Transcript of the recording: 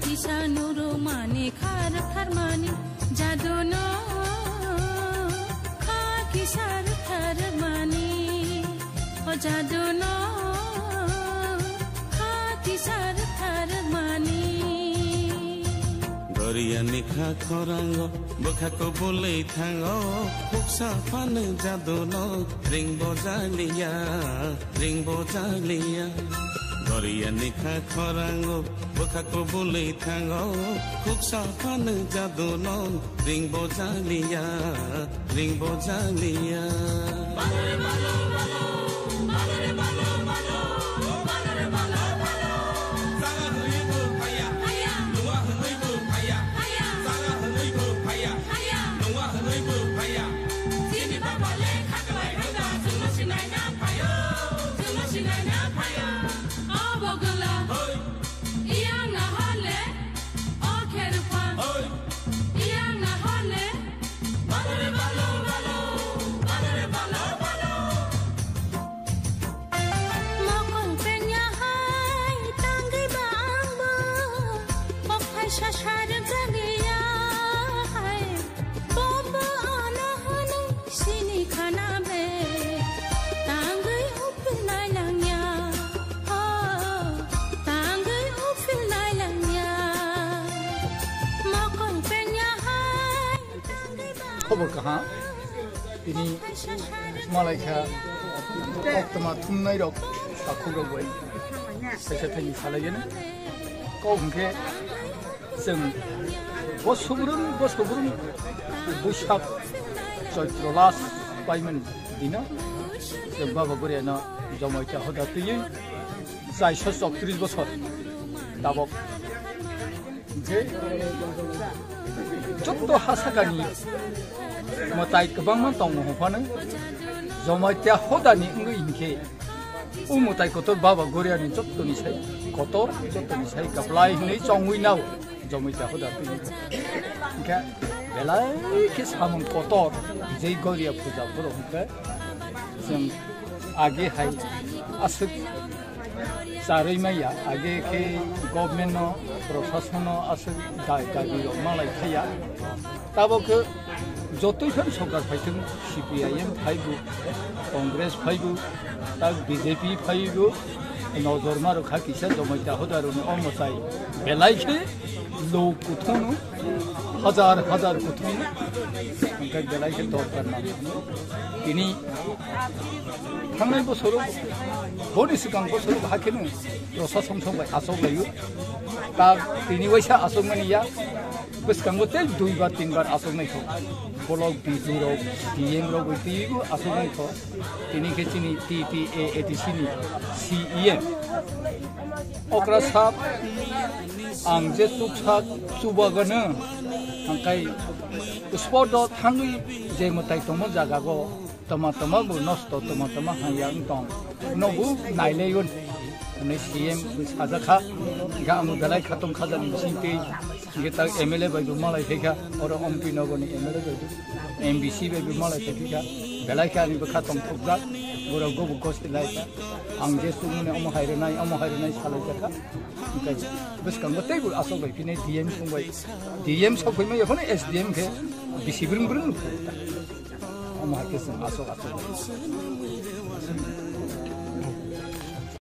किसानों माने खार फरमानी जादू नो खा किसार फरमानी ओ जादू नो खा किसार फरमानी दरिया निखा खरांगो बखाको बोले थांगो फुक्सा फान जादू नो रिंग बोजालिया दरिया निखा खरांगो बखाको बोले थांगो फुक्सा फान जादू नो रिंग बोजालिया खबर कहाँ ini Malaysia waktu thumnai rok takhugo boy sese thani salagena ko unke जों बसुबुरुन बैसाग चैत्र लास पाइमोन दिना जों बाबा बोरायानो जमायथा होदा तैयै जाय 36 बोसोर दाबक जे जत्त' हासागानि मताय गोबांमान दङ हफानो जमायथा होदानि इंगै इनके उमुताय कतर बाबा बोरायानि जत्त'नि साय कतर जत्त'नि साय गाबलाय हनै जंगैनाव जमायथा होदा तैयै इनका बेलाय के सामन कतर जै गौरिया फुजा फोरावबो जों आगे हाय आसुक जारै माइया आगे के गभर्नमेन्ट प्रशासन आसुक दाबि मालाय थाया दाबोखो जतैफोर सरकार फायथों CPIM फायगु कांग्रेस फायगु दा BJP फायगु नजर मारो खाकिसा जमायथा होदारुनि अमसाय बेलायके लोग कुथुनु हजार कुथुनु ओंखाय बेलायके दरकार ना दिनै थांनाय बोसोराव बनि सिगां बोसोराव हाखेनो प्रशासन संबाय आसक लायो दा दिनै वैसा आसक मानिया गोसोखांबो ते 2 बार 3 बार आसक नायखौ ब्लक बिजुराव DM राव गैतिगु आसक नायखौ दिनै खेचिनि TPA ATC नि CEM अक्रा साब आं जे तुकसाक सुबागनो ओंखाय स्पट थांगै जे मताय तम जागागो तमा बु नस्त तमा हायां दं नबु नायलायगोन नै CM साजाखा गाम बेलाय खातम खाजानि सिपि गेता MLA बायदु मालाय फैखा अर MP नगरनि MLA बायदु MBC बायदु मालाय फैखा बेलाय खानिबो खातम थुकजा बराव गबु गस्तिलायखा आं जे सुमुने अम हायरनाय सालायजाखा ओंखाय गोसोखांबो तैबो आसक बायफिनाय DM संबाय DM सफैमा यखौनो SDM के बिसिब्रुं अम हायकेसं आसक